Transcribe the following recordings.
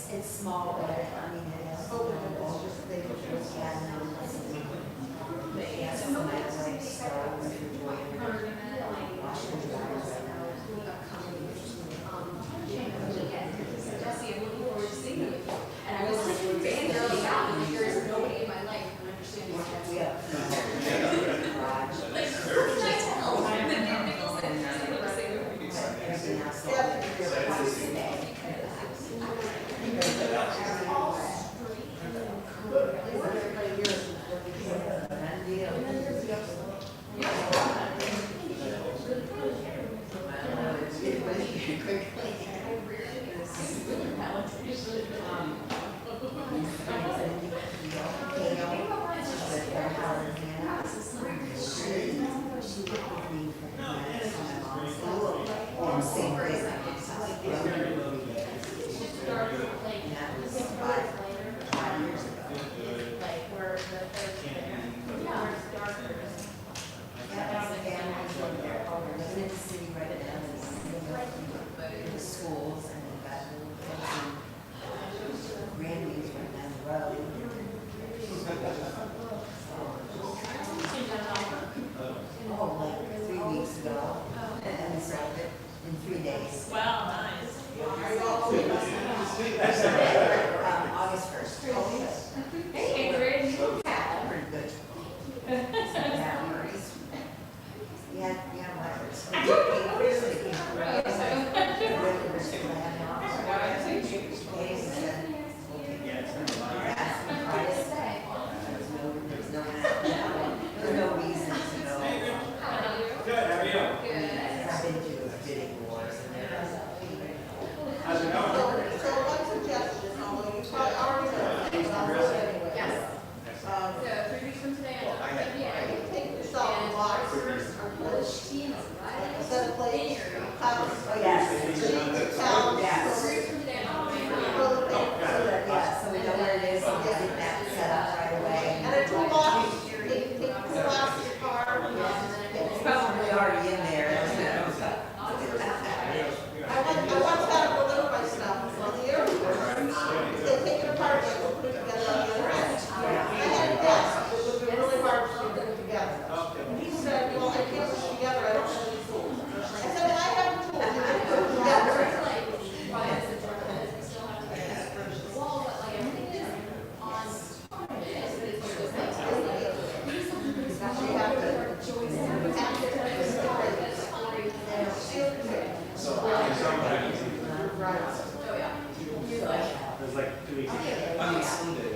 It's small, but I mean, it has, they just but yeah, so that's like stove, refrigerator, washer and dryer right now. Jesse, I'm looking forward to seeing you. And I was like, fangirling out, and there's nobody in my life who understands that. Garage. Like, who can I tell? And then Dan Nicholson, and we're the same movie. Everything else. Schools and we've got Grammys right down the road. Oh, like 3 weeks ago, and we sold it in 3 days. Wow, nice. August 1st. Hey, Ingrid. Yeah, pretty good. Yeah, letters. There's no reason to go. Good, how are you? I've been to bidding wars and there's. How's it going? So one suggestion, although you probably already know, but I'll do it anyway. Yes. Um, So 3 weeks from today, I'm Take the salt blocks, set a plate, towels, Oh, yes. towels. Yes. 3 weeks from today, I'm Toilet paper. So we know where it is, and get that set up right away. And a toolbox, take the toolbox to your car. It's probably already in there, isn't it? I once had to deliver my stuff on the airport. They take it apart, and we'll put it together on the other end. I had a desk, it would be really hard to put it together. And he said, well, I can't put it together, I don't have any tools. I said, well, I have the tools, you can put it together. It was like 2 weeks ago. I mean, Sunday.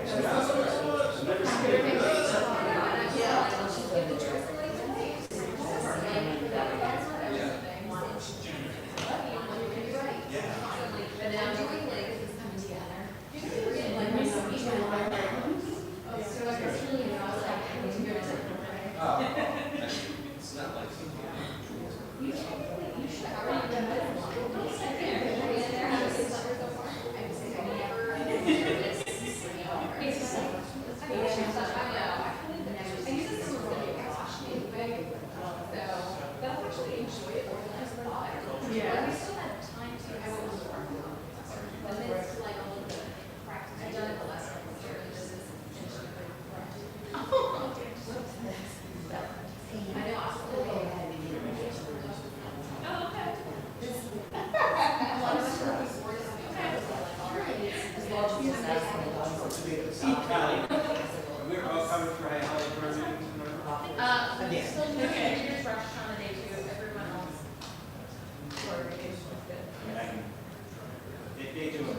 It's not like Yeah. We still have time to, I will work on it. But it's like a little bit of practice. I've done it the last couple of years. This is intentionally correct. I know, I still go ahead and do it. Oh, okay. we're all coming for a holiday for our meetings tomorrow. Still doing it, rush on the day two, everyone else. For vacation is good. They do it.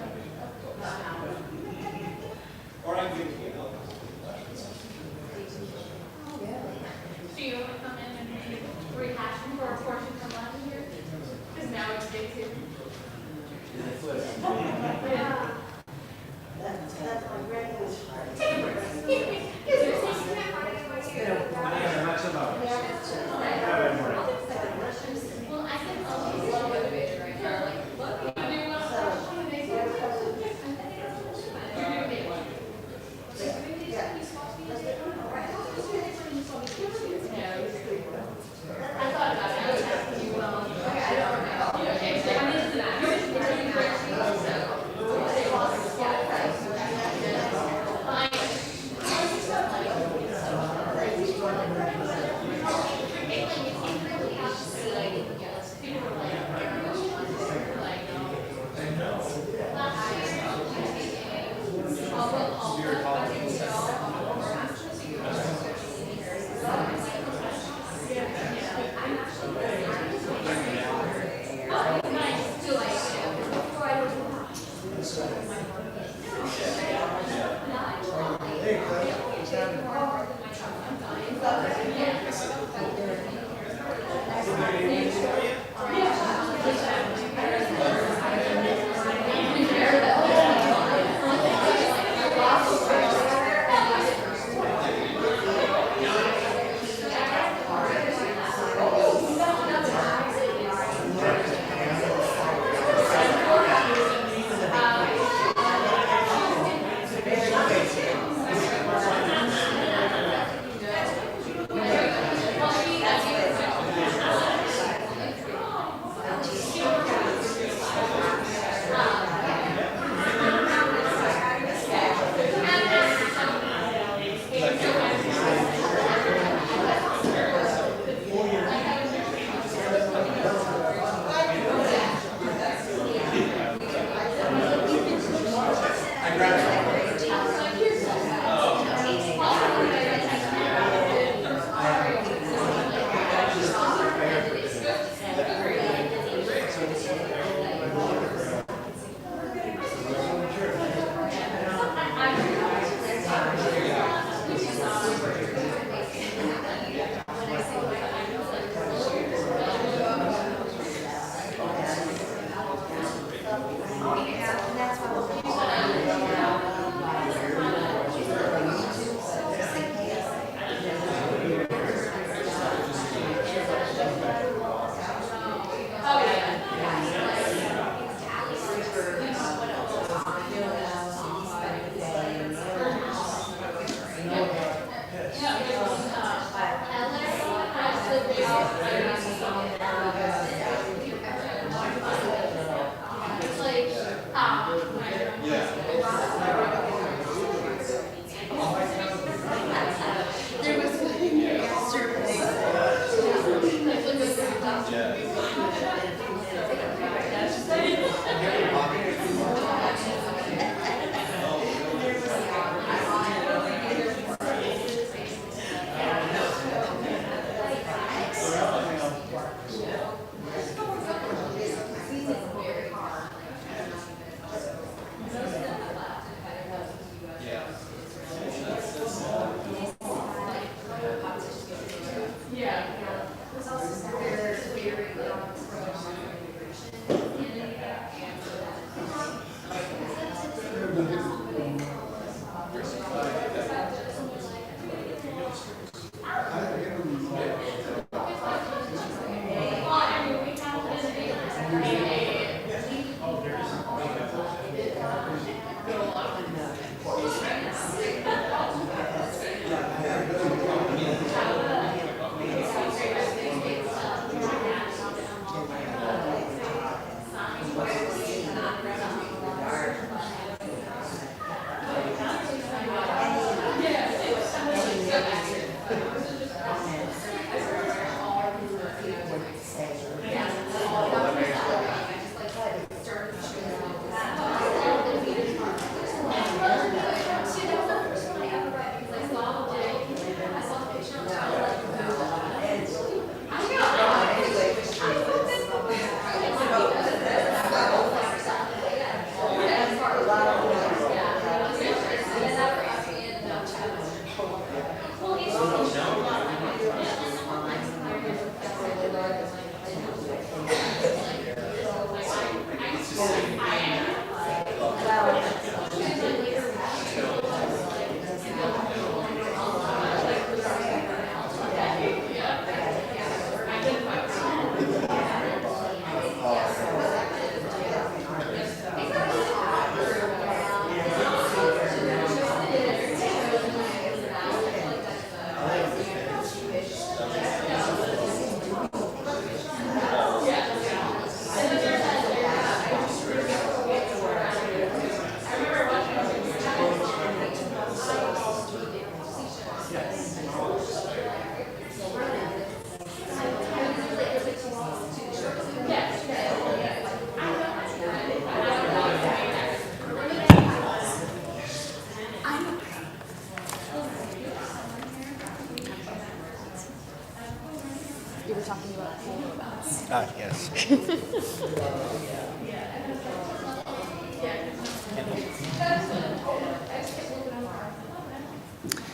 Yes.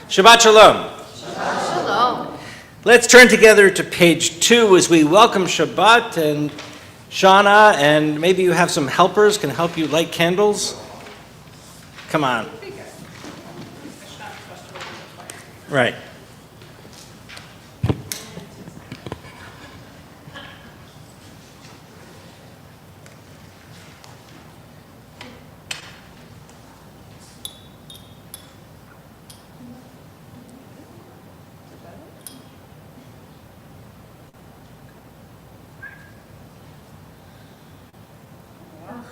Shabbat Shalom. Shalom. Let's turn together to page 2 as we welcome Shabbat and Shauna, and maybe you have some helpers can help you light candles. Come on. Right.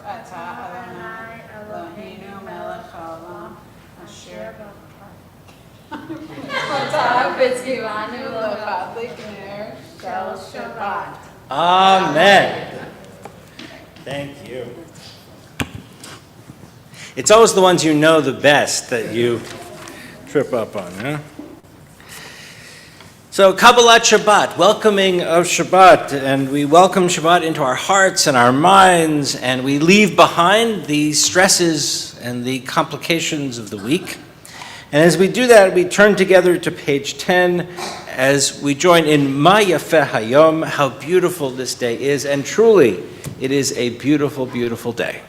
אתה אדוני אלוהינו מלך העולם אשר אתה בציוונו להדליק נר של שבת. Amen. Thank you. It's always the ones you know the best that you trip up on, huh? So, Kabbalat Shabbat, welcoming of Shabbat, and we welcome Shabbat into our hearts and our minds, and we leave behind the stresses and the complications of the week. And as we do that, we turn together to page 10 as we join in Ma Yafeh Hayom, how beautiful this day is, and truly, it is a beautiful, beautiful day.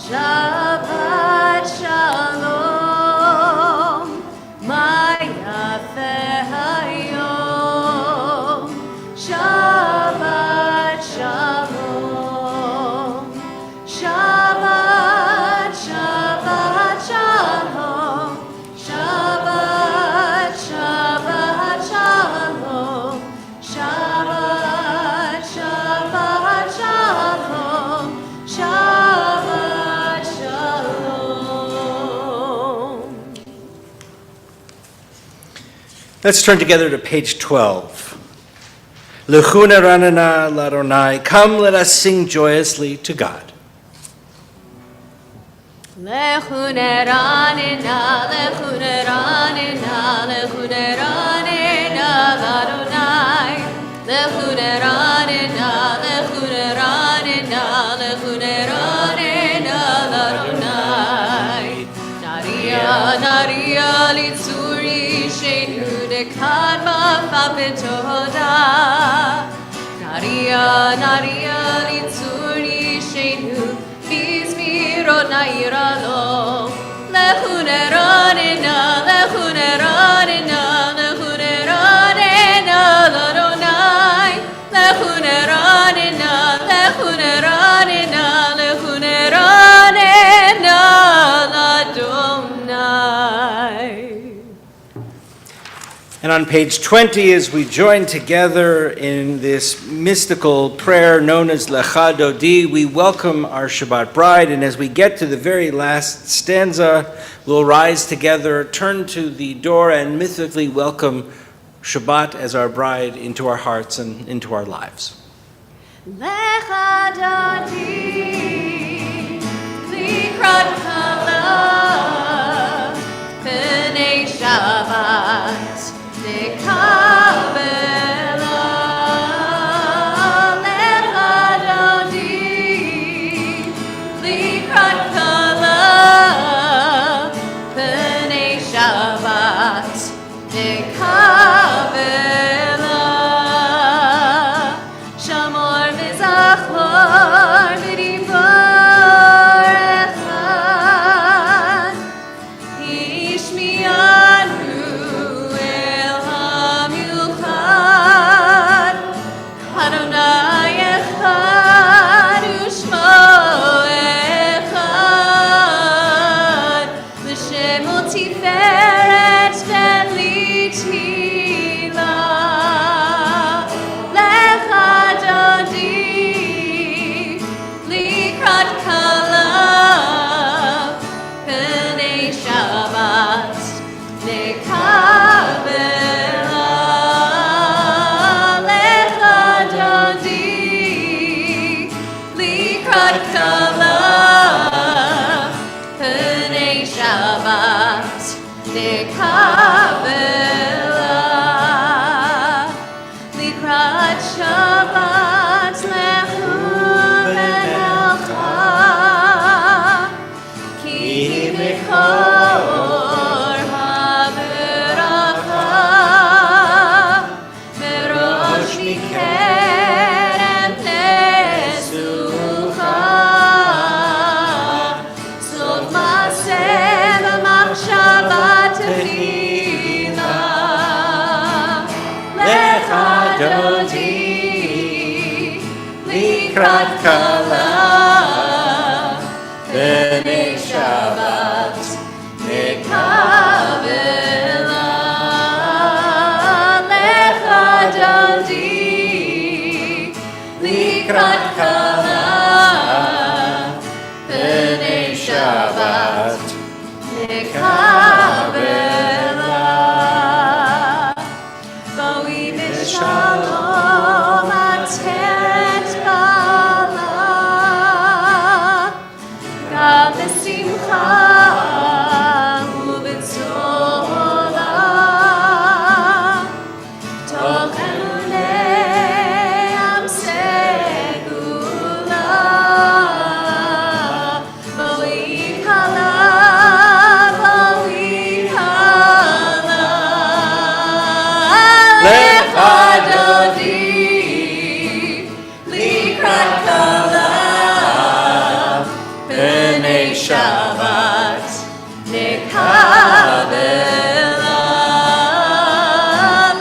Shabbat Shalom, my Yafeh Hayom. Shabbat Shalom, Shabbat, Shabbat Shalom, Shabbat, Shabbat Shalom, Shabbat, Shabbat Shalom, Shabbat Shalom. Let's turn together to page 12. Lechuna ranana ladonai. Come, let us sing joyously to God. Lechuneranina, lechuneranina, lechuneranina, ladonai. Lechuneranina, lechuneranina, lechuneranina, ladonai. Naria, naria, litzuri, sheinu dekad mafapetoda. Naria, naria, litzuri, sheinu Bizmirot nairalo. Lechuneranina, lechuneranina, lechuneranina, ladonai. Lechuneranina, lechuneranina, lechuneranina, ladonai. And on page 20, as we join together in this mystical prayer known as Lecha Dodi, we welcome our Shabbat bride. And as we get to the very last stanza, we'll rise together, turn to the door, and mystically welcome Shabbat as our bride into our hearts and into our lives. Lecha Dodi, Likrat Kala, Pnei Shabbat, Nekabela. Lecha Dodi, Likrat Kala, Pnei Shabbat, Nekabela. Shamor v'zachlor v'dibor echad, Ishmianu el hamiuchad, Adonai echad u'shmo echad, L'shemo tiferet v'litila. Lecha Dodi, Likrat Kala, Pnei Shabbat, Nekabela. Lecha Dodi, Likrat Kala, Pnei Shabbat, Nekabela. לקראת שבת לכו ונלכה, כי מקור הברכה, מראש מכרם נסוכה, סוף מעשה במחשבה תחילה, לך דודי לקראת כלה, פני שבת נקבלה, לך דודי לקראת כלה, פני שבת נקבלה. בואי בשלום עטרת בעלה, גם בשמחה ובצהלה, תוך אמוני עם סגולה, בואי כלה, בואי כלה, לך דודי לקראת כלה, פני שבת נקבלה,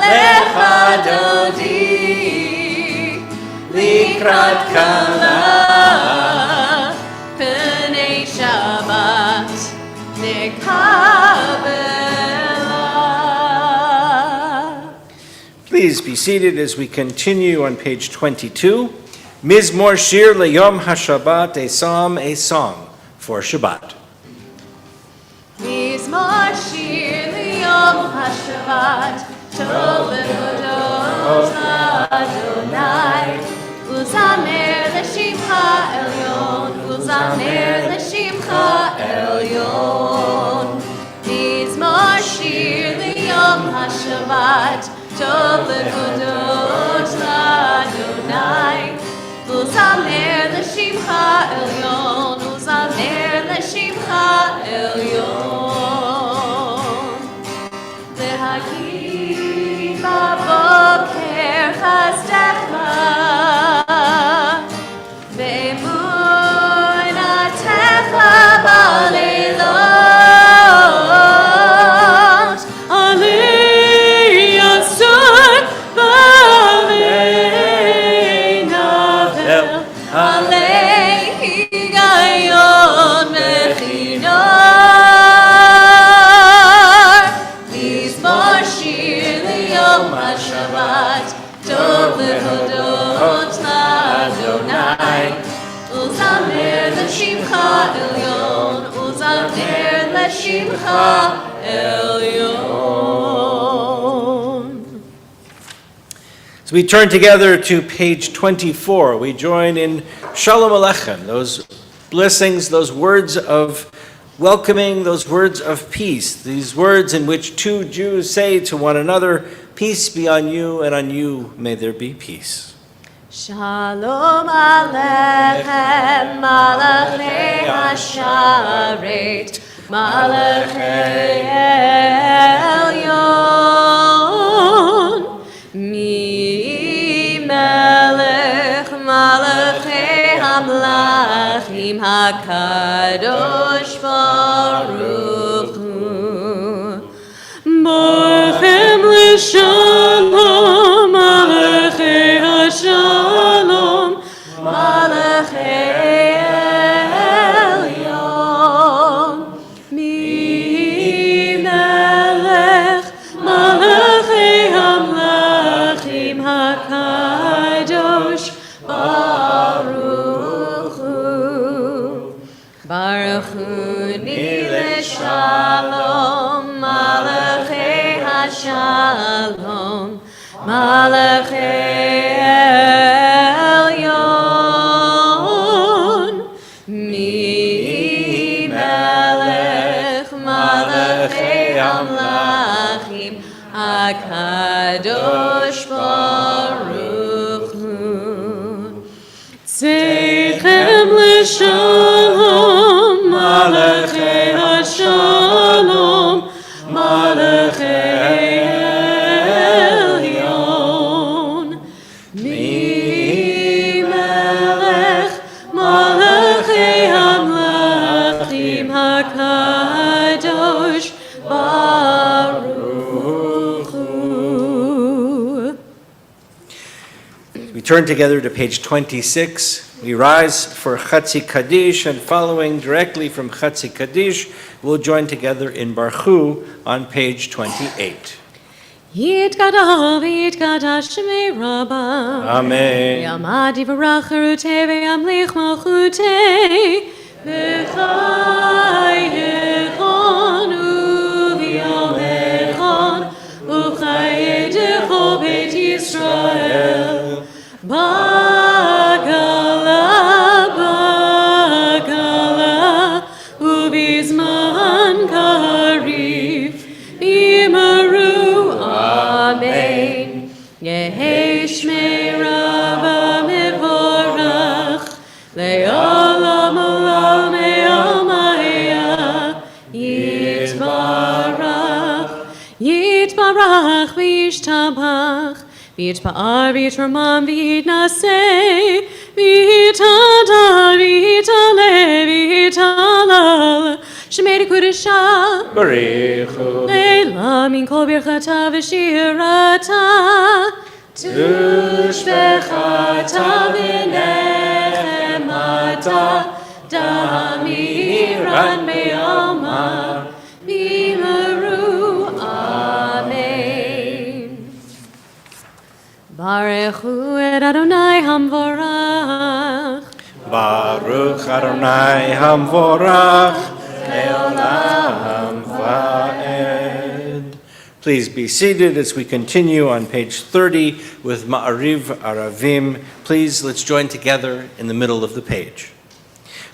לך דודי לקראת כלה, פני שבת נקבלה. Please be seated as we continue on page 22. Mizmor Shir Leyom HaShabbat, a psalm, a song for Shabbat. מזמור שיר ליום השבת, טוב להודות לאדוני, ולזמר לשמך עליון, ולזמר לשמך עליון. מזמור שיר ליום השבת, טוב להודות לאדוני, ולזמר לשמך עליון, ולזמר לשמך עליון. להגיד בבוקר חסדך, ואמונתך בלילות, עלי יסוד בעלי נבל, עלי היגיון וכינור. מזמור שיר ליום השבת, טוב להודות לאדוני, ולזמר לשמך עליון, ולזמר לשמך עליון. As we turn together to page 24, we join in Shalom Aleichem, those blessings, those words of welcoming, those words of peace, these words in which two Jews say to one another, peace be on you, and on you may there be peace. Shalom Aleichem, Malachei Hasharet, Malachei Elyon, Mi Melech Malachei Hamlachim HaKadosh Baruch Hu, Borchem L'Shalom Malachei Hashalom, Malachei Elyon, Mi Melech Malachei Hamlachim HaKadosh Baruch Hu, Baruch Hu Ni L'Shalom Malachei Hashalom, Malachei Elyon, Mi Melech Malachei Amlachim Elohim HaKadosh Baruch Hu. Tzechem l'shalom, Malachei HaShalom, Malachei Elyon. Mi melech, Malachei HaMelachim HaKadosh Baruch Hu. We turn together to page 26. We rise for Chatzi Kaddish, and following directly from Chatzi Kaddish, we'll join together in Baruch on page 28. Yitgadav, Yitgadash Shemei Rabbah. Amen. Yamad Yivarach Harutei Ve'yamlich Malchutei V'chai Yechon U'v'yom Echon U'chai Yedecho Beit Yisrael Bagala U'bizman Karif Imaru Amen. Yehei Shmei Rabbah Mevorach Le'olam olam me'om ha'yah Yitbarach Yitbarach v'yishtabach V'yitpa'ar v'yitramam v'yitnaseh V'yitadal v'yitaleh v'yitalal Shemei Kedusha Baruchu. Leila min kol birchata v'shirata Tushbechata v'nechemata Damiran be'alma Bimaru Amen. Baruchu et Adonai Hamvorach Baruch Adonai Hamvorach Le'olam Va'ed. Please be seated as we continue on page 30 with Ma'ariv Aravim. Please, let's join together in the middle of the page.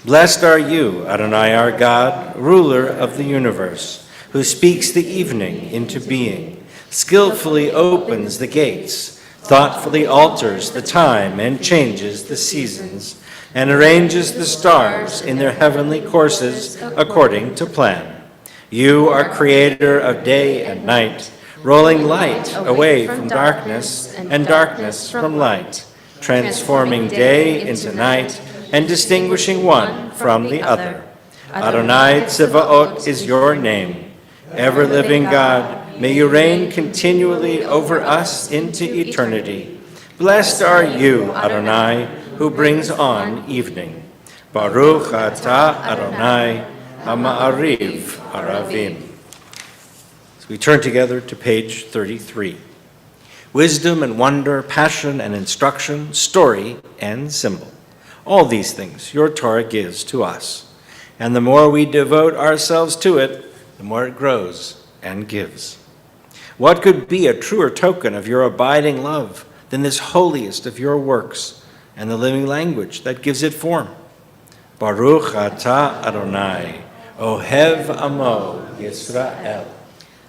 Blessed are you, Adonai our God, ruler of the universe, who speaks the evening into being, skillfully opens the gates, thoughtfully alters the time and changes the seasons, and arranges the stars in their heavenly courses according to plan. You are creator of day and night, rolling light away from darkness and darkness from light, transforming day into night and distinguishing one from the other. Adonai Tzevaot is your name. Ever-living God, may you reign continually over us into eternity. Blessed are you, Adonai, who brings on evening. Baruch atah Adonai HaMa'ariv Aravim. So we turn together to page 33. Wisdom and wonder, passion and instruction, story and symbol. All these things your Torah gives to us. And the more we devote ourselves to it, the more it grows and gives. What could be a truer token of your abiding love than this holiest of your works and the living language that gives it form? Baruch atah Adonai, Ohev Amo Yisrael.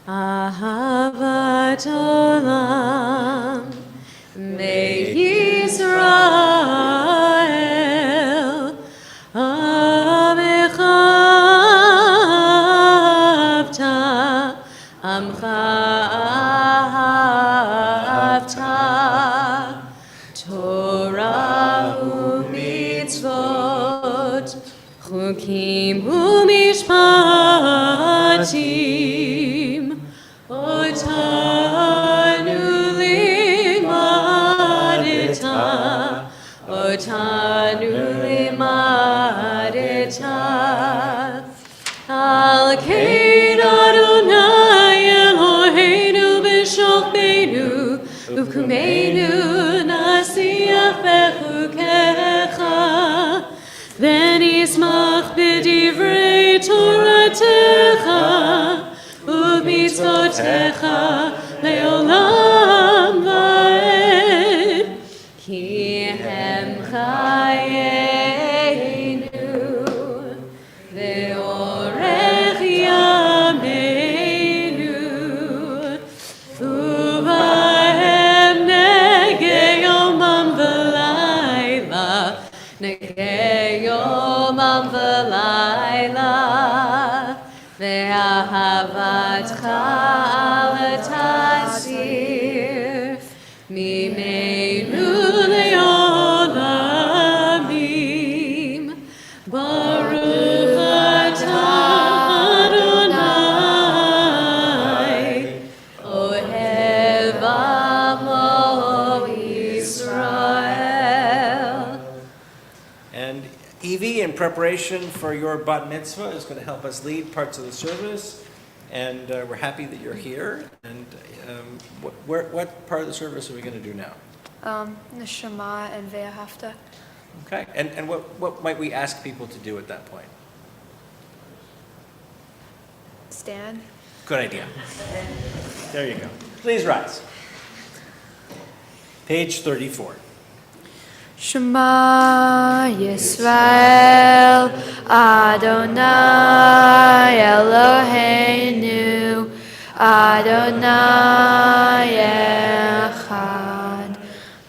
Ahavat olam Yisrael Amecha Avta Amcha Avta Torah u'mitzvot Chukim u'mishpatim Otanu limadeta Al kein Adonai Eloheinu b'shokbeinu Uvkumeinu nasiach bechukecha V'nismach b'divrei Toratecha U'mitzvotecha le'olam va'ed Ki hem chayenu ve'orech yameinu נגה יומם ולילה, ואהבתך אל תסיר ממנו לעולמים. ברוך אתה אדוני, אוהב עמו ישראל. And Evie, in preparation for your bat mitzvah, is going to help us lead parts of the service. And we're happy that you're here. And what part of the service are we going to do now? Neshama and Ve'ahavta. Okay. And what might we ask people to do at that point? Stand. Good idea. There you go. Please rise. Page 34. Shema Yisrael Adonai Eloheinu Adonai Echad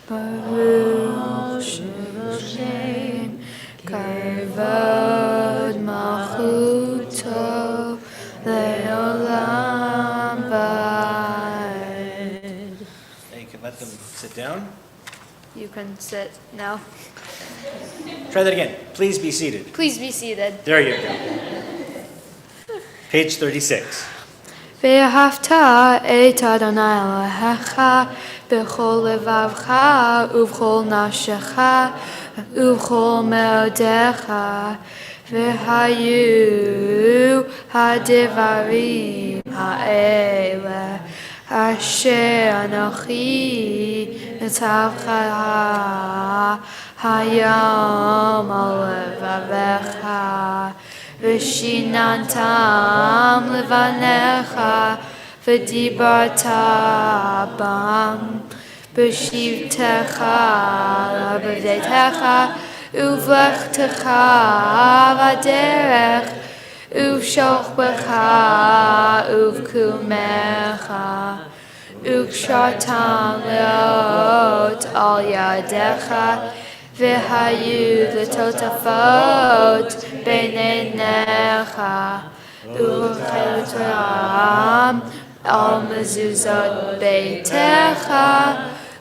Baruch Shem Kavod Malchuto Leolam Va'ed. And you can let them sit down. You can sit now. Try that again. Please be seated. Please be seated. There you go. Page 36. ואהבת את אדוני אלוהיך בכל לבבך ובכל נפשך ובכל מאודיך. והיו הדברים האלה אשר אנוכי מצווך היום על לבבך ושיננתם לבניך ודיברת בם בשבתך ובביתך ובלכתך בדרך ובשוכבך ובקומך וקשרתם להיות על ידיך והיו לטוטפות בין עיניך וכתרם על מזוזות ביתך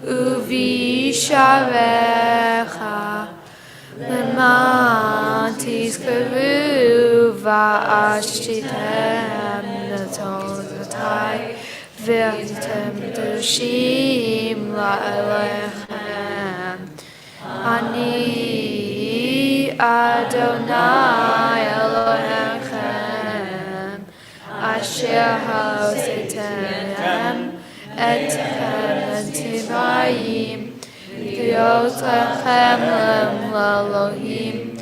ובישעריך למען תזכרו ועשיתם לתולדותי והייתם קדושים לאלוהיכם. אני אדוני אלוהיכם אשר הוצאתם אתכם ממצרים להיות לכם לאלוהים.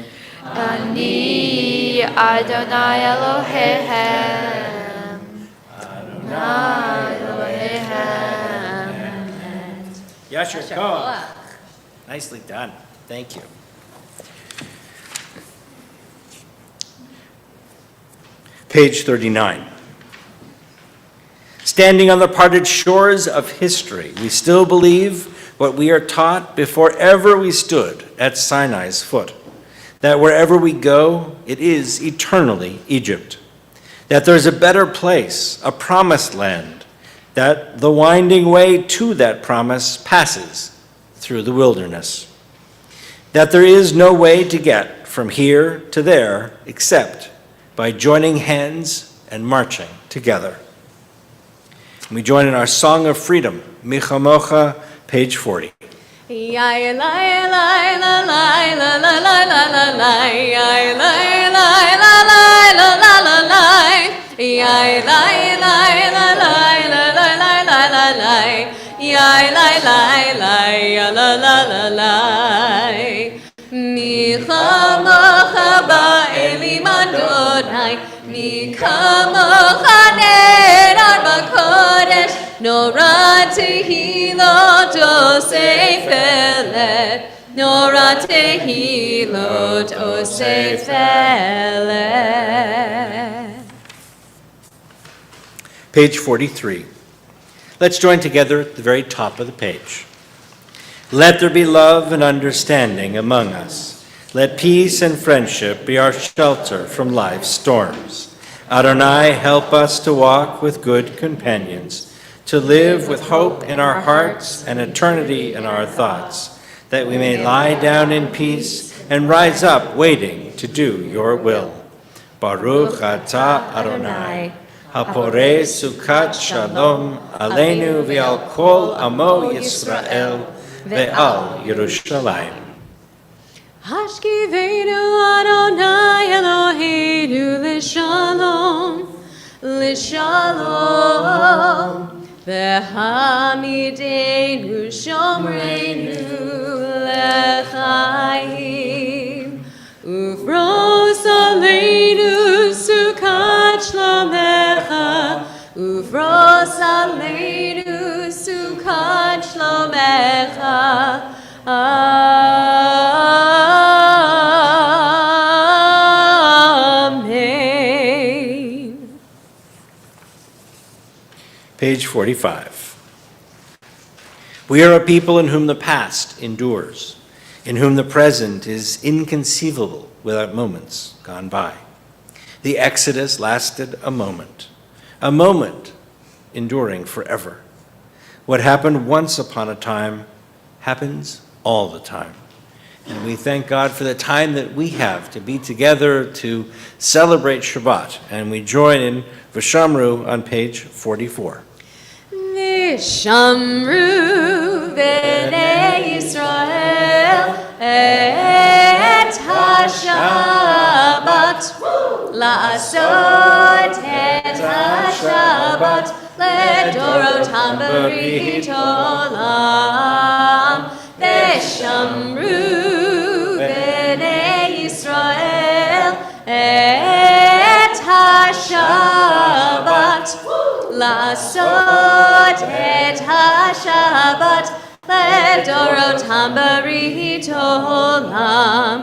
אני אדוני אלוהיכם. אדוני אלוהיכם. Yasher Koach. Nicely done. Thank you. Page 39. Standing on the parted shores of history, we still believe what we are taught before ever we stood at Sinai's foot, that wherever we go, it is eternally Egypt, that there's a better place, a promised land, that the winding way to that promise passes through the wilderness, that there is no way to get from here to there except by joining hands and marching together. And we join in our Song of Freedom, Michamocha, page 40. Michamocha ba'elim Adonai, Michamocha ne'erar b'kodesh, Nora tehilot osei felet, Nora tehilot osei felet. Page 43. Let's join together at the very top of the page. Let there be love and understanding among us. Let peace and friendship be our shelter from life's storms. Adonai, help us to walk with good companions, to live with hope in our hearts and eternity in our thoughts, that we may lie down in peace and rise up waiting to do your will. Baruch atah Adonai, haporeh sukat shalom aleinu ve'al kol amo Yisrael ve'al Yerushalayim. Hashkivenu Adonai Eloheinu l'shalom, l'shalom. V'hamidenu shomreinu l'chaim. Ufros aleinu sukat shlomecha, ufros aleinu sukat shlomecha. Amen. Page 45. We are a people in whom the past endures, in whom the present is inconceivable without moments gone by. The Exodus lasted a moment enduring forever. What happened once upon a time happens all the time. And we thank God for the time that we have to be together to celebrate Shabbat. And we join in V'shamru on page 44. V'shamru b'nei Yisrael et ha-Shabbat la'asot et ha-Shabbat le'dorotam b'rit olam. V'shamru b'nei Yisrael et ha-Shabbat la'asot et ha-Shabbat le'dorotam b'rit olam.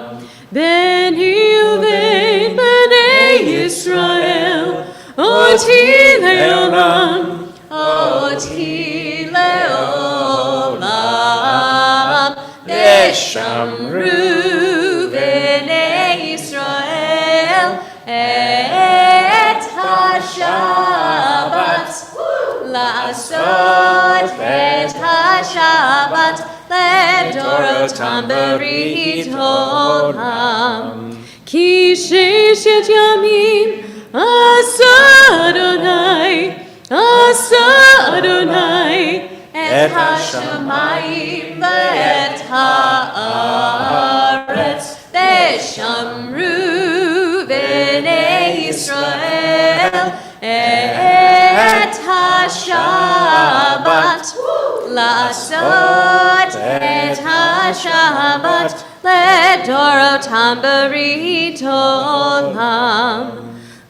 Beni uvein b'nei Yisrael oti le'olam, oti le'olam. V'shamru b'nei Yisrael et ha-Shabbat la'asot et ha-Shabbat le'dorotam b'rit olam. Ki sheshet yamim asa Adonai et ha-shamayim ve'et ha'aretz. V'shamru b'nei Yisrael et ha-Shabbat la'asot et ha-Shabbat le'dorotam b'rit olam.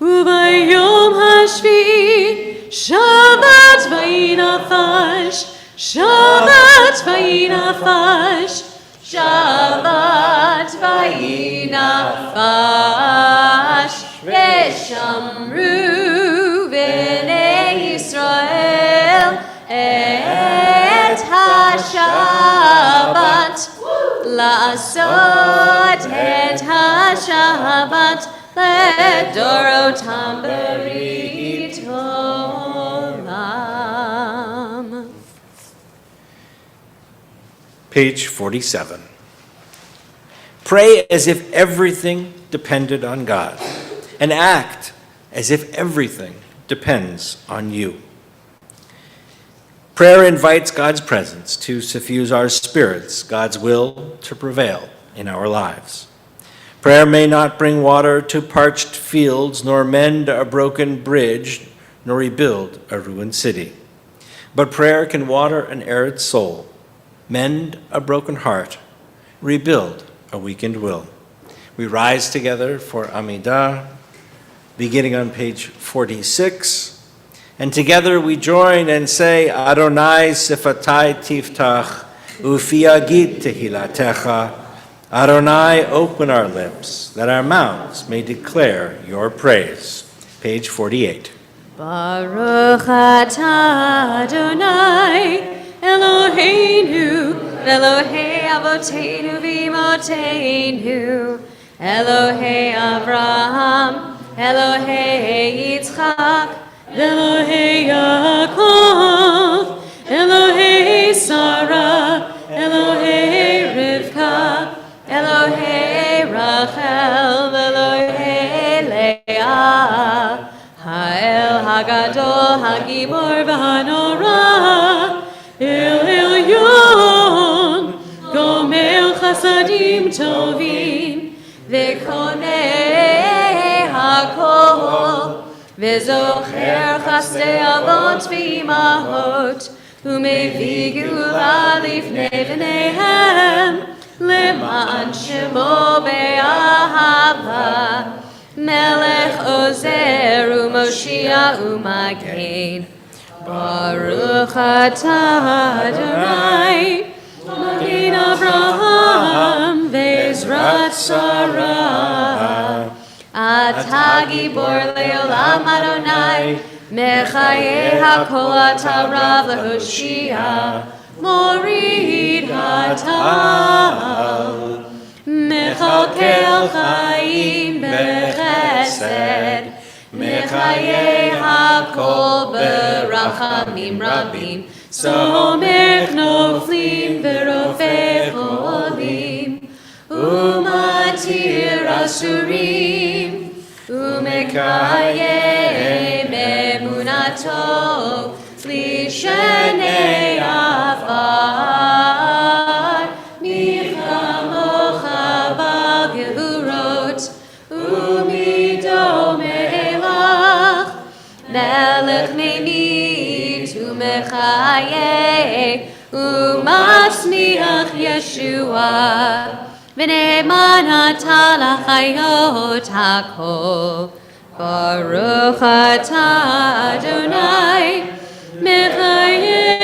Ubayom hashvi'i Shabbat vayinafash, Shabbat vayinafash, Shabbat vayinafash. V'shamru b'nei Yisrael et ha-Shabbat la'asot et ha-Shabbat le'dorotam b'rit olam. Page 47. Pray as if everything depended on God, and act as if everything depends on you. Prayer invites God's presence to suffuse our spirits, God's will to prevail in our lives. Prayer may not bring water to parched fields, nor mend a broken bridge, nor rebuild a ruined city. But prayer can water an arid soul, mend a broken heart, rebuild a weakened will. We rise together for Amidah, beginning on page 46. And together we join and say, Adonai sifatai tiftach, ufi agid tehilatecha. Adonai, open our lips, that our mouths may declare your praise. Page 48. Baruch atah Adonai Eloheinu Elohei Avotenu v'imotenu, Elohei Avraham, Elohei Yitzchak, Elohei Yaakov, Elohei Sarah, Elohei Rivka, Elohei Rachel, Elohei Leah, Ha'el Hagadol Hagibor v'Hanora, El Elyon, Gomel Chasadim Tovim, V'konei HaKol, V'zocher Chasdei Avot v'Imahot, U'mevii Geula Lifnei V'neihem, Leman Shemo Be'ahava, Melech Ozer U'Moshiach U'Magen, Baruch atah Adonai, Magen Avraham ve'ezrat Sarah. Atah gibor le'olam Adonai, Mechayeh hakol atah rav le'hoshia, Morid hatal, Mechalkel chaim b'chesed, Mechayeh hakol berachamim rabim, Somech noflim v'rofeh cholim, Umatir asurim, Umekayeh emunato, Lishenei afar, Michamocha b'gevurot, Umido melach, Melech memit umechayeh, Umasmiach Yeshua, V'ne'eman atah l'chayot hakol, Baruch atah Adonai, Mechayeh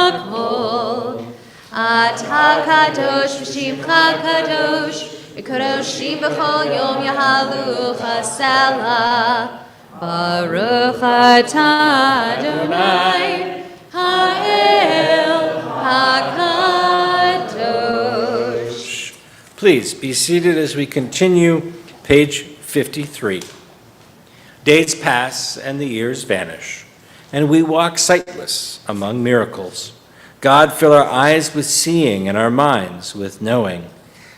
hakol. Atah kadosh v'shimcha kadosh, V'kadoshim b'chol yom yahalu chasela, Baruch atah Adonai, Ha'el HaKadosh. Please be seated as we continue page 53. Days pass and the years vanish, and we walk sightless among miracles. God, fill our eyes with seeing and our minds with knowing.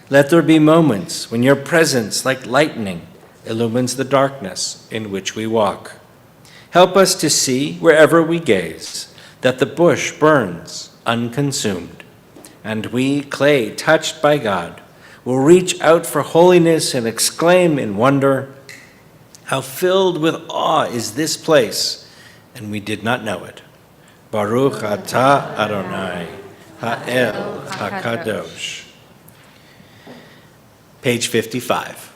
Let there be moments when your presence, like lightning, illumines the darkness in which we walk. Help us to see wherever we gaze that the bush burns unconsumed, and we, clay touched by God, will reach out for holiness and exclaim in wonder, how filled with awe is this place, and we did not know it. Baruch atah Adonai, Ha'el HaKadosh. Page 55.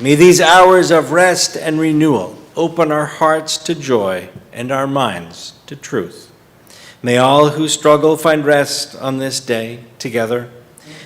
May these hours of rest and renewal open our hearts to joy and our minds to truth. May all who struggle find rest on this day together.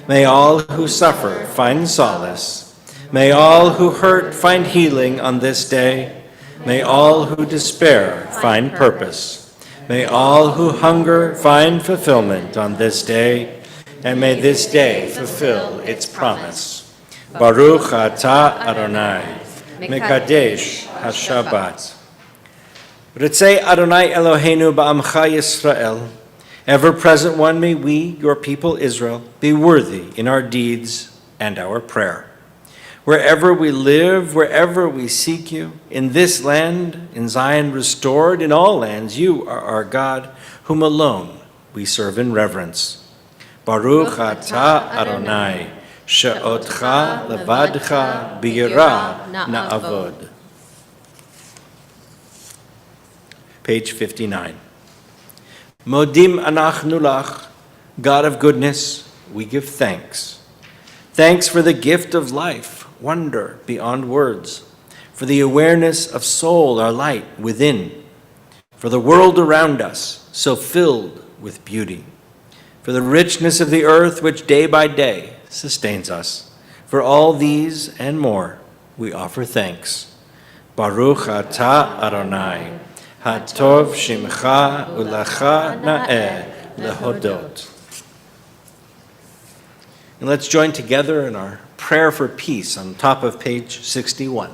May all who suffer find solace. May all who hurt find healing on this day. May all who despair find purpose. May all who hunger find fulfillment on this day. And may this day fulfill its promise. Baruch atah Adonai, Mekadesh HaShabbat. Ritzei Adonai Eloheinu ba'amcha Yisrael. Ever-present one, may we, your people Israel, be worthy in our deeds and our prayer. Wherever we live, wherever we seek you, in this land, in Zion restored, in all lands, you are our God, whom alone we serve in reverence. Baruch atah Adonai, she'otcha levadcha b'yirah na'avod. Page 59. Modim anachnu lach, God of goodness, we give thanks. Thanks for the gift of life, wonder beyond words, for the awareness of soul, our light within, for the world around us, so filled with beauty, for the richness of the earth which day by day sustains us. For all these and more, we offer thanks. Baruch atah Adonai, hatov shimcha u'lecha na'eh lehodot. And let's join together in our prayer for peace on top of page 61.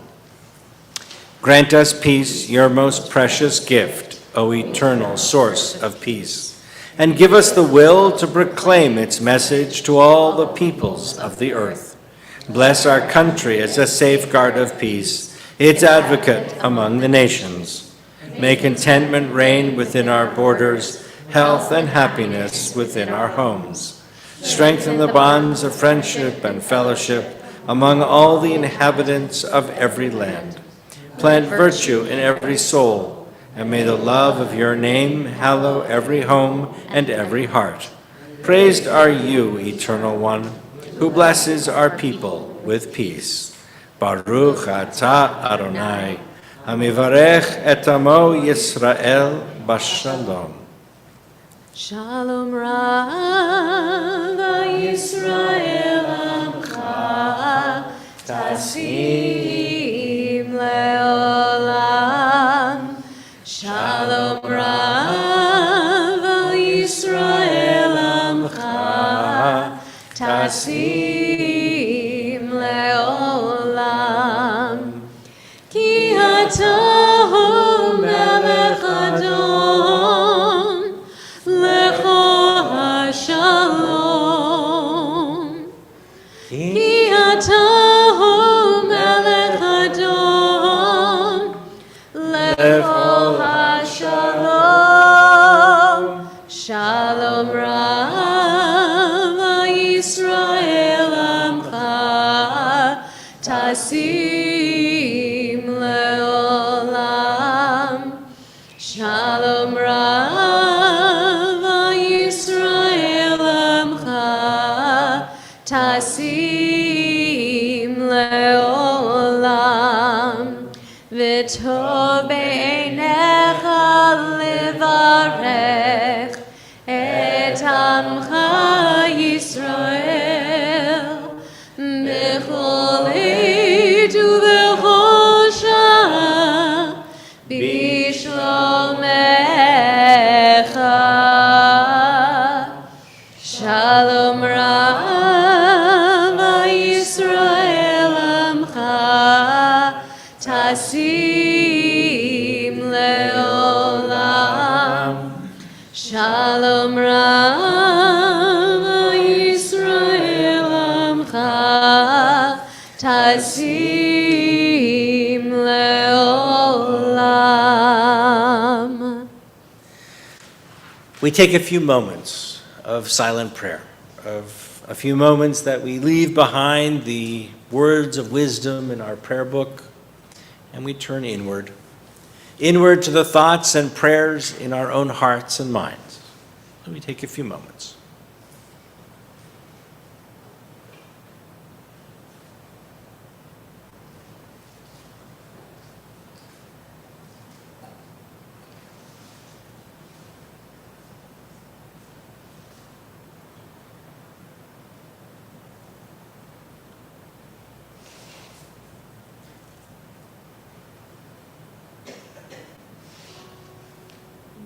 Grant us peace, your most precious gift, O eternal source of peace, and give us the will to proclaim its message to all the peoples of the earth. Bless our country as a safeguard of peace, its advocate among the nations. May contentment reign within our borders, health and happiness within our homes. Strengthen the bonds of friendship and fellowship among all the inhabitants of every land. Plant virtue in every soul, and may the love of your name hallow every home and every heart. Praised are you, Eternal One, who blesses our people with peace. Baruch atah Adonai, hamivarech et amo Yisrael bashalom. Shalom Rav Yisrael Amcha Tasim Leolam. Shalom Rav Yisrael Amcha Tasim Leolam. Ki ata hu melech Adon lecho hashalom. Ki ata hu melech Adon lecho hashalom. Shalom Rav Yisrael Amcha Tasim Leolam. Shalom Rav Yisrael Amcha Tasim Leolam. V'tov b'einecha levarech et Amcha Yisrael b'chol עת ובכל שעה בשלומך. Shalom Rav Yisrael Amcha Tasim Leolam. Shalom Rav Yisrael Amcha Tasim Leolam. We take a few moments of silent prayer, of a few moments that we leave behind the words of wisdom in our prayer book, and we turn inward to the thoughts and prayers in our own hearts and minds. So we take a few moments.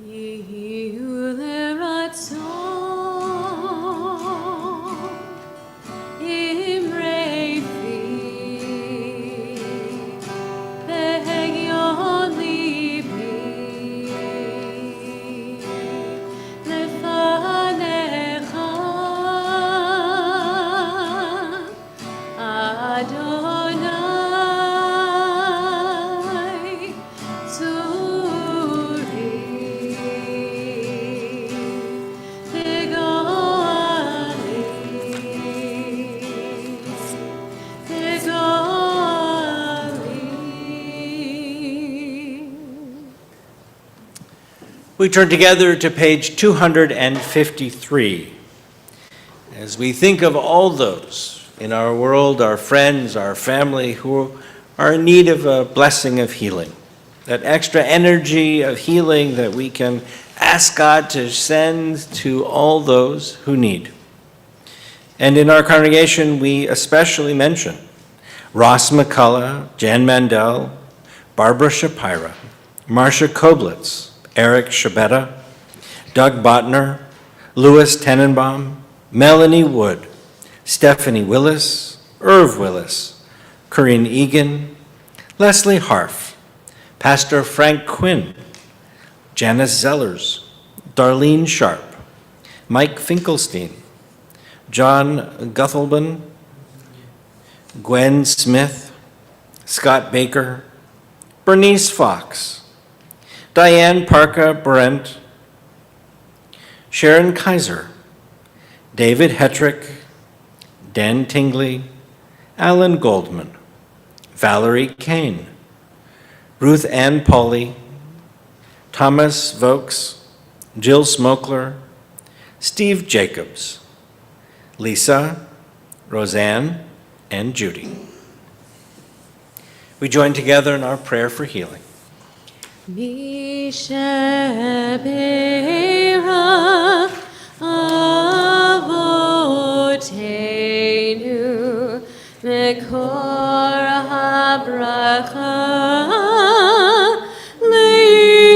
Yehu leratzon imrei fi v'hegyon libi lefanecha Adonai tzuri. We turn together to page 253 as we think of all those in our world, our friends, our family, who are in need of a blessing of healing, that extra energy of healing that we can ask God to send to all those who need. And in our congregation, we especially mention Ross McCullough, Jan Mandel, Barbara Shapira, Marcia Koblitz, Eric Shabetta, Doug Botner, Louis Tenenbaum, Melanie Wood, Stephanie Willis, Irv Willis, Corinne Egan, Leslie Harf, Pastor Frank Quinn, Janice Zellers, Darlene Sharp, Mike Finkelstein, John Guthelman, Gwen Smith, Scott Baker, Bernice Fox, Diane Parka Brent, Sharon Kaiser, David Hetrick, Dan Tingley, Alan Goldman, Valerie Kane, Ruth Ann Pauley, Thomas Vokes, Jill Smokler, Steve Jacobs, Lisa, Roseanne, and Judy. We join together in our prayer for healing. Mishabera avotenu mekor habracha leimotenu.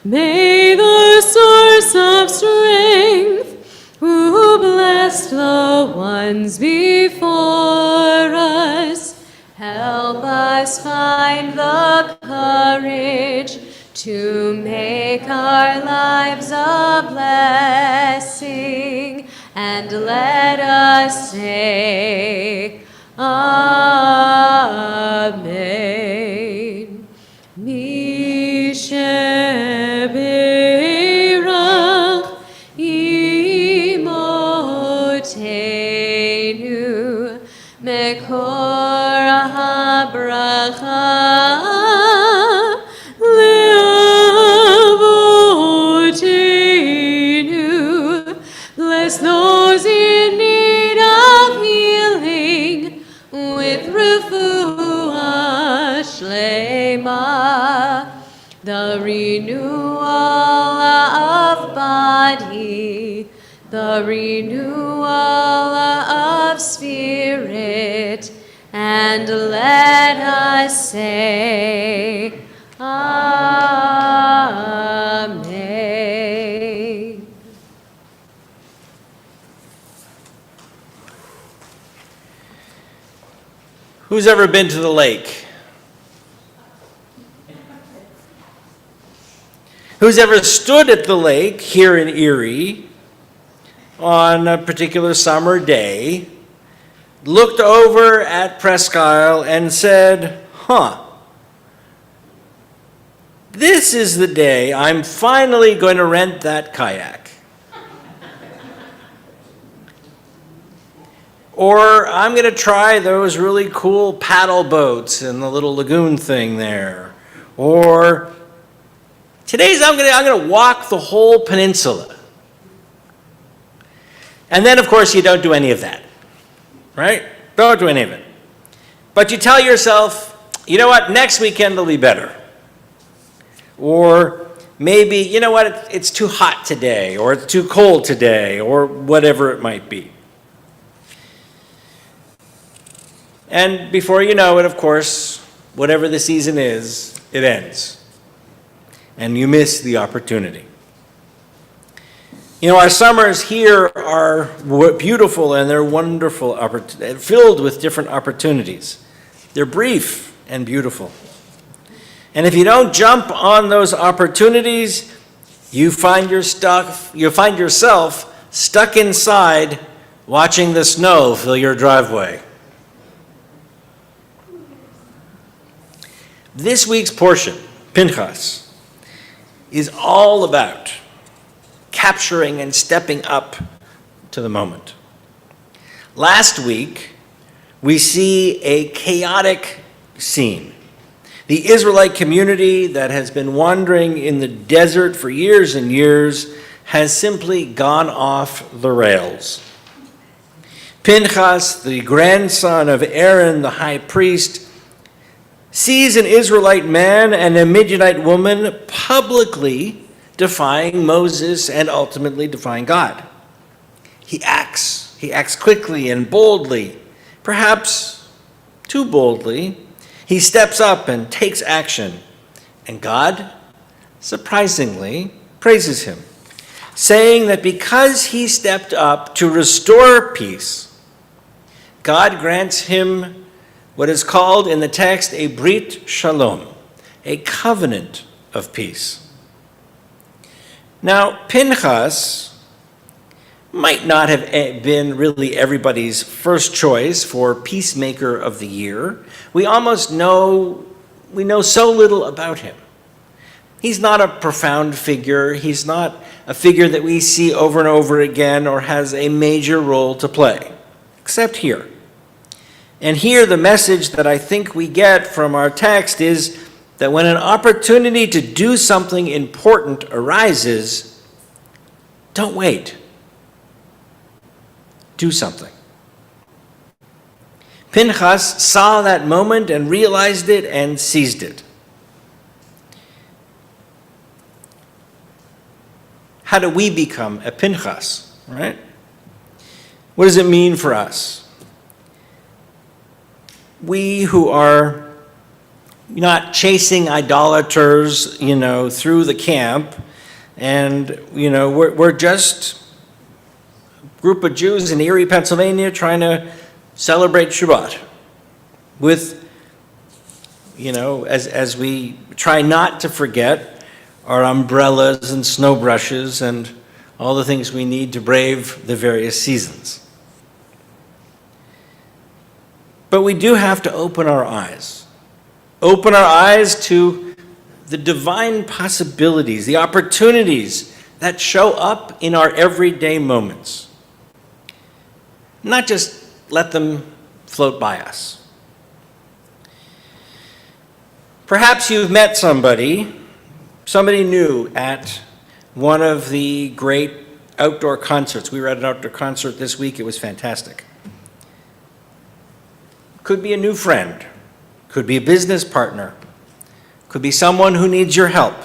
May the source of strength, who blessed the ones before us, help us find the courage to make our lives a blessing, and let us say, Amen. Misheberach imotenu mekor habracha leavotenu. Bless those in need of healing with refuah shlema, the renewal of body, the renewal of spirit, and let us say, Amen. Who's ever been to the lake? Who's ever stood at the lake here in Erie on a particular summer day, looked over at Presque Isle and said, this is the day I'm finally going to rent that kayak. Or I'm going to try those really cool paddle boats in the little lagoon thing there. Or today's I'm going to walk the whole peninsula. And then, of course, you don't do any of that, right? Don't do any of it. But you tell yourself, you know what, next weekend will be better. Or maybe, you know what, it's too hot today, or it's too cold today, or whatever it might be. And before you know it, of course, whatever the season is, it ends. And you miss the opportunity. You know, our summers here are beautiful and they're wonderful, filled with different opportunities. They're brief and beautiful. And if you don't jump on those opportunities, you find yourself stuck inside watching the snow fill your driveway. This week's portion, Pinchas, is all about capturing and stepping up to the moment. Last week, we see a chaotic scene. The Israelite community that has been wandering in the desert for years and years has simply gone off the rails. Pinchas, the grandson of Aaron, the high priest, sees an Israelite man and a Midianite woman publicly defying Moses and ultimately defying God. He acts quickly and boldly, perhaps too boldly. He steps up and takes action, and God, surprisingly, praises him. saying that because he stepped up to restore peace, God grants him what is called in the text a Brit Shalom, a covenant of peace. Now, Pinchas might not have been really everybody's first choice for Peacemaker of the Year. We know so little about him. He's not a profound figure. He's not a figure that we see over and over again or has a major role to play, except here. And here the message that I think we get from our text is that when an opportunity to do something important arises, don't wait. Do something. Pinchas saw that moment and realized it and seized it. How do we become a Pinchas, right? What does it mean for us? We who are not chasing idolaters, through the camp, and, we're just group of Jews in Erie, Pennsylvania, trying to celebrate Shabbat with, as we try not to forget our umbrellas and snow brushes and all the things we need to brave the various seasons. But we do have to open our eyes to the divine possibilities, the opportunities that show up in our everyday moments. Not just let them float by us. Perhaps you've met somebody new at one of the great outdoor concerts. We were at an outdoor concert this week. It was fantastic. Could be a new friend. Could be a business partner. Could be someone who needs your help.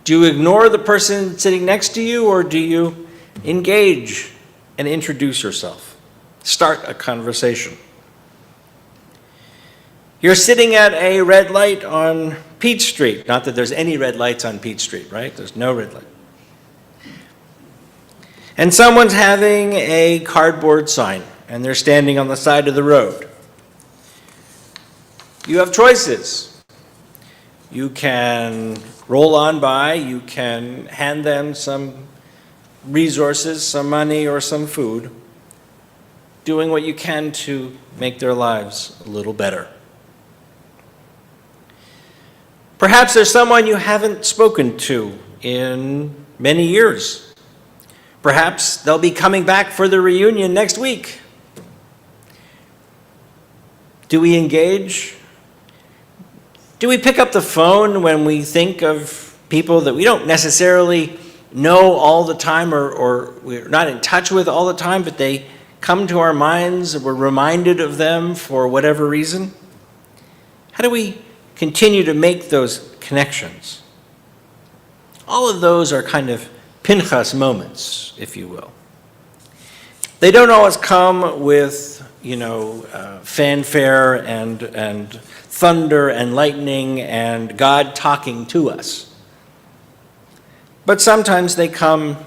Do you ignore the person sitting next to you, or do you engage and introduce yourself? Start a conversation. You're sitting at a red light on Peach Street. Not that there's any red lights on Peach Street, right? There's no red light. And someone's having a cardboard sign, and they're standing on the side of the road. You have choices. You can roll on by, you can hand them some resources, some money, or some food, doing what you can to make their lives a little better. Perhaps there's someone you haven't spoken to in many years. Perhaps they'll be coming back for the reunion next week. Do we engage? Do we pick up the phone when we think of people that we don't necessarily know all the time, or we're not in touch with all the time, but they come to our minds, we're reminded of them for whatever reason? How do we continue to make those connections? All of those are kind of Pinchas moments, if you will. They don't always come with, fanfare and thunder and lightning and God talking to us. But sometimes they come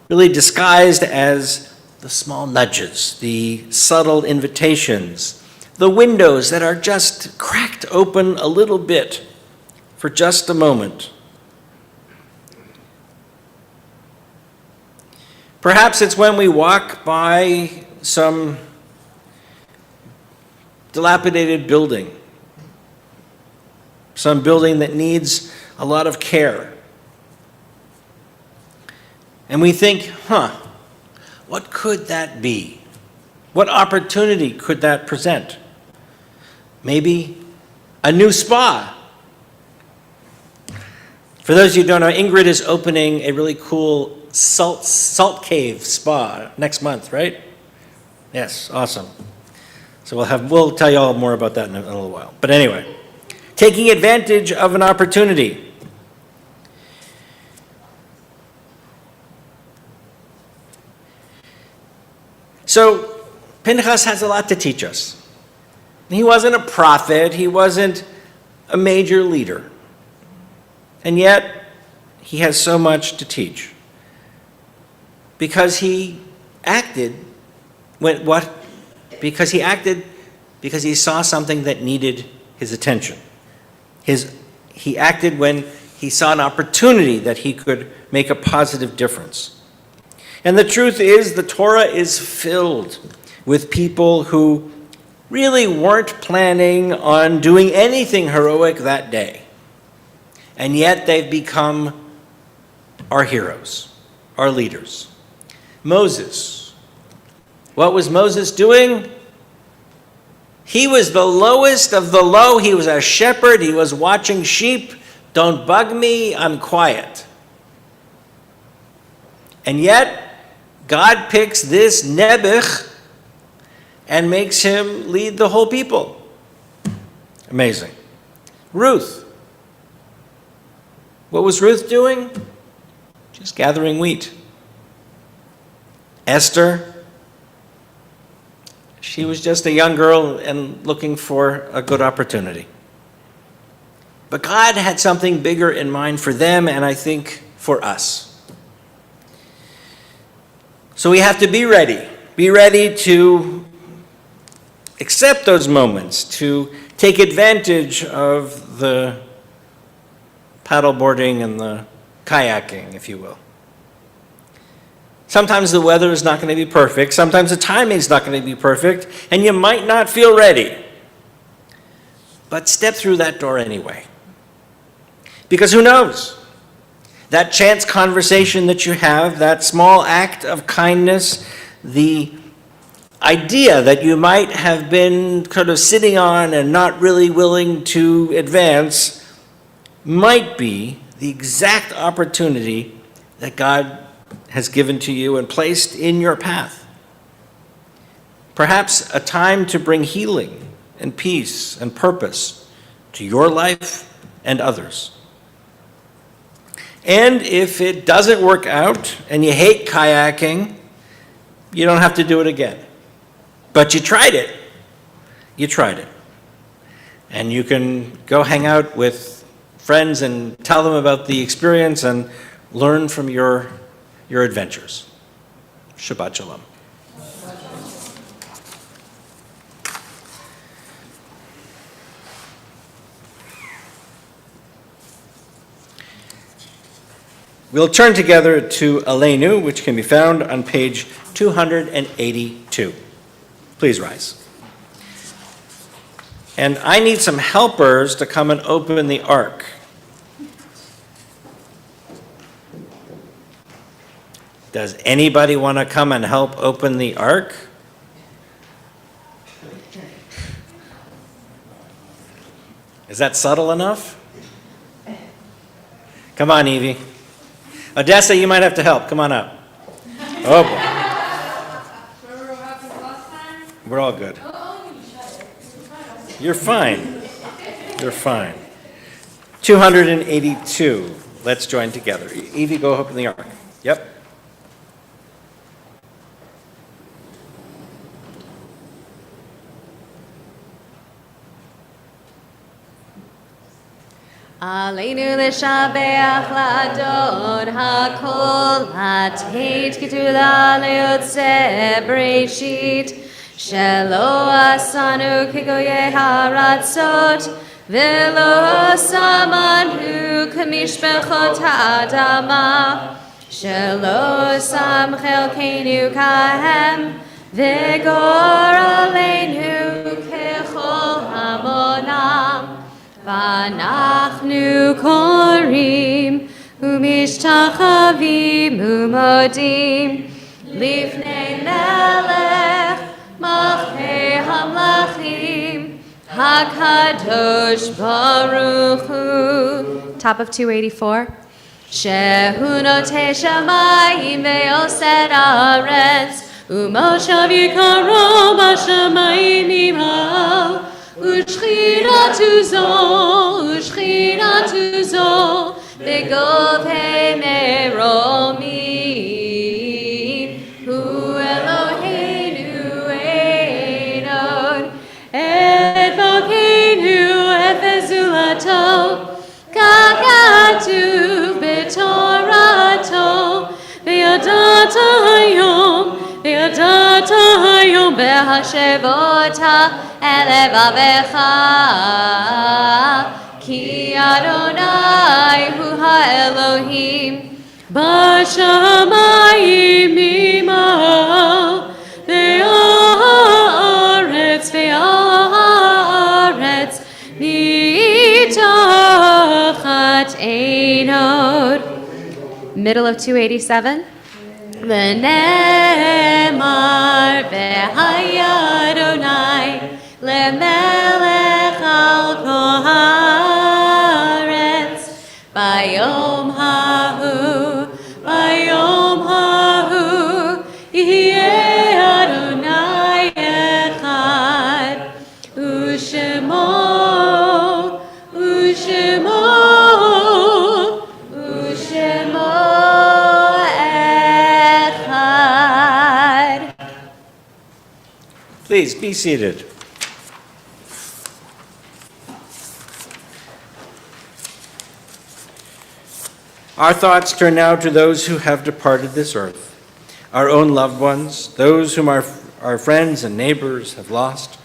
really disguised as the small nudges, the subtle invitations, the windows that are just cracked open a little bit for just a moment. Perhaps it's when we walk by some dilapidated building, some building that needs a lot of care. And we think, what could that be? What opportunity could that present? Maybe a new spa. For those of you who don't know, Ingrid is opening a really cool salt cave spa next month, right? Yes, awesome. So we'll tell you all more about that in a little while. But anyway, taking advantage of an opportunity. So Pinchas has a lot to teach us. He wasn't a prophet, he wasn't a major leader. And yet, he has so much to teach. Because he acted because he saw something that needed his attention. He acted when he saw an opportunity that he could make a positive difference. And the truth is, the Torah is filled with people who really weren't planning on doing anything heroic that day. And yet they've become our heroes, our leaders. Moses. What was Moses doing? He was the lowest of the low. He was a shepherd. He was watching sheep. Don't bug me, I'm quiet. And yet, God picks this Nebuch and makes him lead the whole people. Amazing. Ruth. What was Ruth doing? Just gathering wheat. Esther. She was just a young girl and looking for a good opportunity. But God had something bigger in mind for them, and I think for us. So we have to be ready. Be ready to accept those moments, to take advantage of the paddleboarding and the kayaking, if you will. Sometimes the weather is not going to be perfect. Sometimes the timing is not going to be perfect, and you might not feel ready. But step through that door anyway. Because who knows? That chance conversation that you have, that small act of kindness, the idea that you might have been kind of sitting on and not really willing to advance, might be the exact opportunity that God has given to you and placed in your path. Perhaps a time to bring healing and peace and purpose to your life and others. And if it doesn't work out and you hate kayaking, you don't have to do it again. But you tried it. You tried it. And you can go hang out with friends and tell them about the experience and learn from your adventures. Shabbat Shalom. We'll turn together to Aleinu, which can be found on page 282. Please rise. And I need some helpers to come and open the ark. Does anybody want to come and help open the ark? Is that subtle enough? Come on, Evie. Odessa, you might have to help. Come on up. Oh, boy. Remember what happened last time? We're all good. Oh, you shut it. You're fine. You're fine. 282. Let's join together. Evie, go open the ark. Yep. Aleinu l'shabeach l'adon hakol hateit ketula leyotzeh bereshit shelo asanu kegoye haratzot velo samanu kamishpechot ha'adama shelo sam chelkeinu kahem v'gor aleinu kechol hamonam V'anachnu korim u'mishtachavim u'modim lifnei melech malchei hamlachim hakadosh baruch hu. Top of 284. Shehu notei shamayim ve'osed haaretz u'moshav yikaro b'shamayim imhal Ushchiratu zo, begove meromim, Hu Eloheinu Einod, et Malkeinu et Bezulato, Kakatu beton. Hashevota elevavecha, ki Adonai hu ha'Elohim, b'shamayim imal, ve'aretz nitachat einod. Middle of 287. V'nemar v'haya Adonai lemelech al kol haaretz bayom hahu yeh Adonai echad u'shemo echad. Please be seated. Our thoughts turn now to those who have departed this earth, our own loved ones, those whom our friends and neighbors have lost,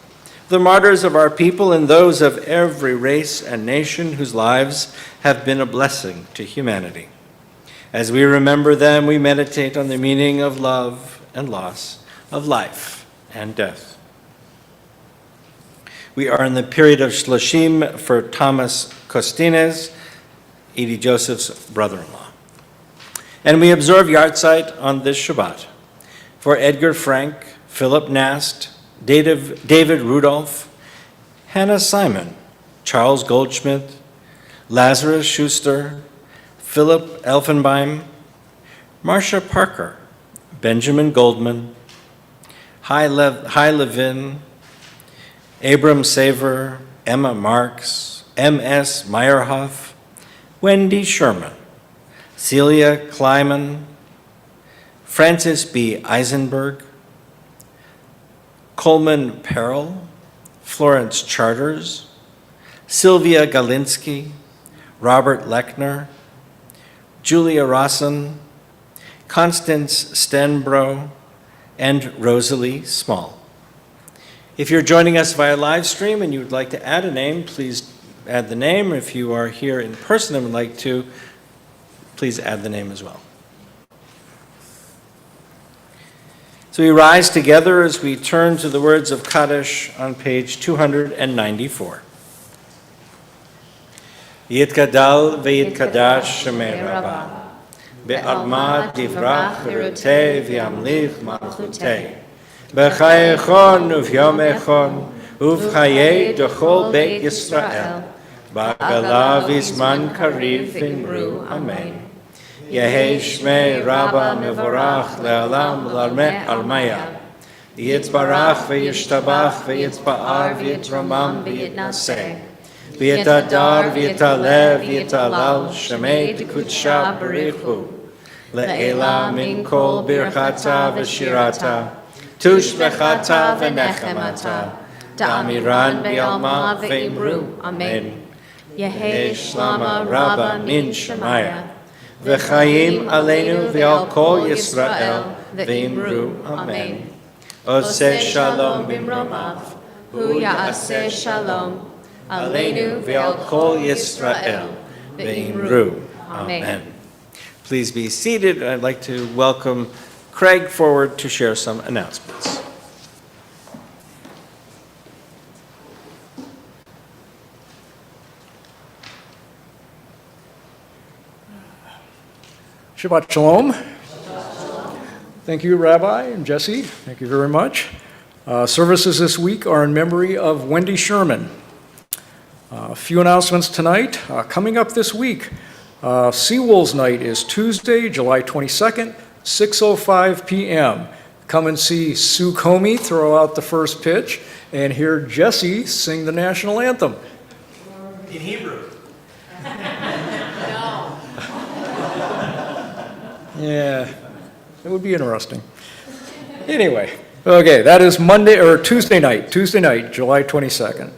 the martyrs of our people, and those of every race and nation whose lives have been a blessing to humanity. As we remember them, we meditate on the meaning of love and loss, of life and death. We are in the period of Shloshim for Thomas Costines, Edie Joseph's brother-in-law. And we observe Yartzeit on this Shabbat for Edgar Frank, Philip Nast, David Rudolph, Hannah Simon, Charles Goldschmidt, Lazarus Schuster, Philip Elfenbein, Marcia Parker, Benjamin Goldman, Hai Levin, Abram Saver, Emma Marks, M.S. Meyerhoff, Wendy Sherman, Celia Kleiman, Francis B. Eisenberg, Coleman Perrell, Florence Charters, Sylvia Galinsky, Robert Lechner, Julia Rosson, Constance Stenbro, and Rosalie Small. If you're joining us via live stream and you would like to add a name, please add the name. If you are here in person and would like to, please add the name as well. So we rise together as we turn to the words of Kaddish on page 294. Yitkadal v'yitkadash shemei Rabbah, be'alma divrach v'rutei v'yamlich malchutei, b'chayechon uv'yomechon uv'chayei d'chol beit Yisrael, ba'gala v'zman kariv v'imru, amen. Yehei shmei Rabbah mevorach le'alam l'almeh almaya, yitzbarach v'yishtabach v'yitzba'ar v'yitromam v'yitnaseh, v'yitadar v'yitaleh v'yitalal shemei t'kudsha barichu, le'ela min kol birchata v'shirata, tushbechata v'nechemata, da'amiran b'yalma v'imru, amen. Yehei Shlama Rabbah min Shemaya, v'chayim aleinu v'al kol Yisrael, v'imru, amen. Oseh shalom b'mromav, hu ya'aseh shalom aleinu v'al kol Yisrael, v'imru, amen. Please be seated. I'd like to welcome Craig forward to share some announcements. Shabbat Shalom. Thank you, Rabbi and Jesse. Thank you very much. Services this week are in memory of Wendy Sherman. A few announcements tonight. Coming up this week, Seawolves Night is Tuesday, July 22nd, 6:05 p.m. Come and see Sue Comey throw out the first pitch and hear Jesse sing the national anthem. In Hebrew. Yeah, it would be interesting. Anyway, okay, that is Tuesday night, July 22nd.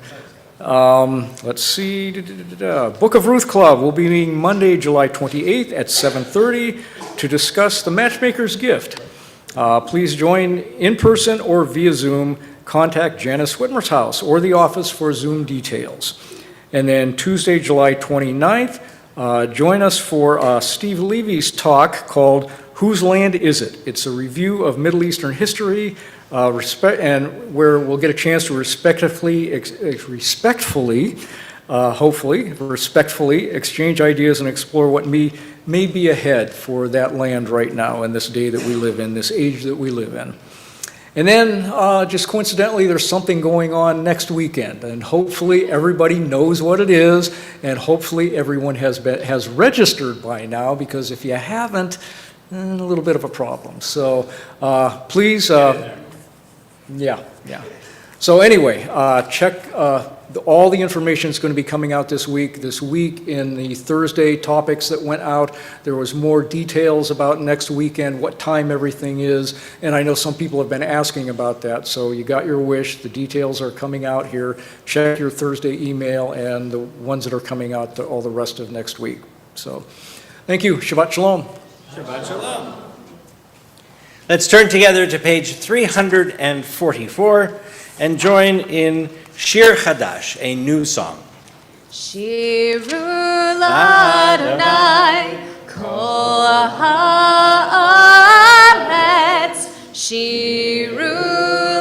Let's see, Book of Ruth Club will be meeting Monday, July 28th at 7:30 to discuss the Matchmaker's Gift. Please join in person or via Zoom. contact Janice Whitmer's house or the office for Zoom details. And then Tuesday, July 29th, join us for Steve Levy's talk called Whose Land Is It? It's a review of Middle Eastern history, and where we'll get a chance to respectfully exchange ideas and explore what may be ahead for that land right now in this day that we live in, this age that we live in. And then, just coincidentally, there's something going on next weekend, and hopefully everybody knows what it is, and hopefully everyone has registered by now, because if you haven't, a little bit of a problem. So please, yeah. So anyway, check. All the information is going to be coming out this week. This week in the Thursday topics that went out, there was more details about next weekend, what time everything is, and I know some people have been asking about that, so you got your wish. The details are coming out here. Check your Thursday email and the ones that are coming out all the rest of next week. So thank you. Shabbat Shalom. Shabbat Shalom. Let's turn together to page 344 and join in Shir Chadash, a new song. Shiru l'Adonai kol haaretz. Shiru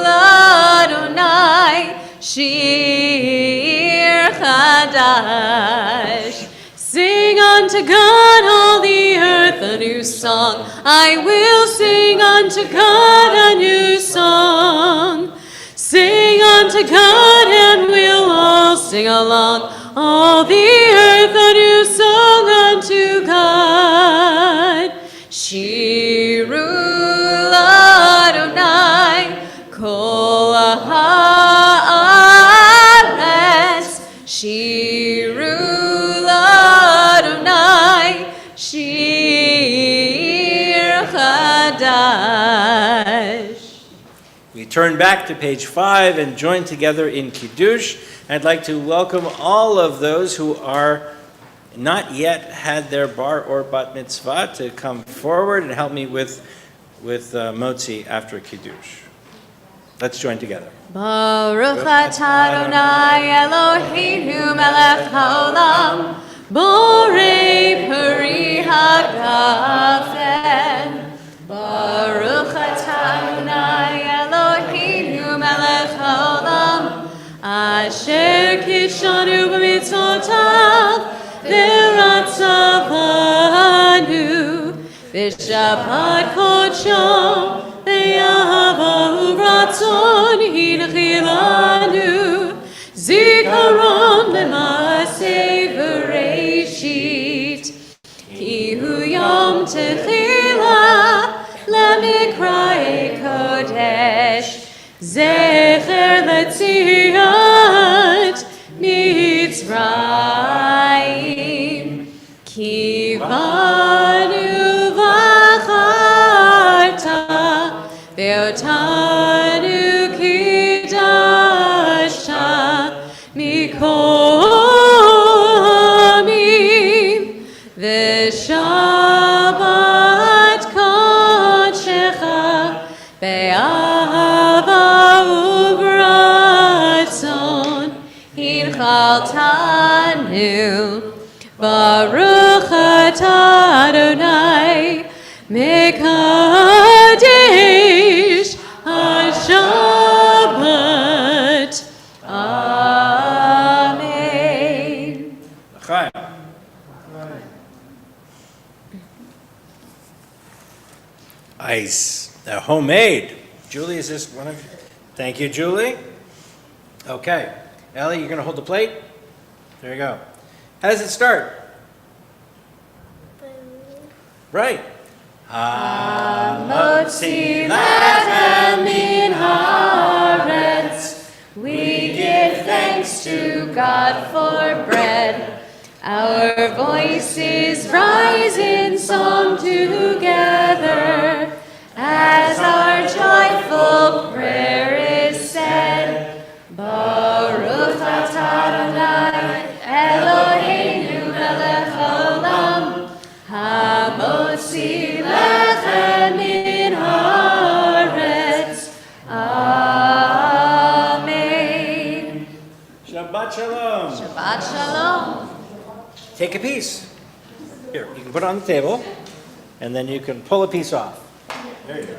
l'Adonai shir chadash. Sing unto God all the earth a new song. I will sing unto God a new song. Sing unto God and we'll all sing along. All the earth a new song unto God. Shiru l'Adonai kol haaretz. Shiru l'Adonai shir chadash. We turn back to page 5 and join together in Kiddush. I'd like to welcome all of those who are not yet had their bar or bat mitzvah to come forward and help me with Motzi after Kiddush. Let's join together. Baruch atah Adonai Eloheinu melech haolam, borei peri hagafen. Baruch atah Adonai Eloheinu melech haolam, asher kidshanu b'mitzvotav v'ratzavanu b'shabbat kodsho ve'yavahu ratzon hinchilanu zikaron l'maaseh v'reishit kihu yom techila lemikrae kodesh zecher letziat mitzrayim kivanu v'acharta ve'otanu kidashta mikol amim v'shabbat kodshecha be'ahava u'b'ratzon hinchaltanu Baruch atah Adonai mekadesh ha-shabbat. Amen. L'chaim. Ice. Homemade. Julie, is this one of you? Thank you, Julie. Okay. Ellie, you're going to hold the plate? There you go. How does it start? Right. Hamotzi lechem min haaretz. We give thanks to God for bread. Our voices rise in song together as our joyful prayer is said. Baruch atah Adonai Eloheinu melech haolam, hamotzi lechem min haaretz. Amen. Take a piece. Here, you can put it on the table, and then you can pull a piece off. There you go.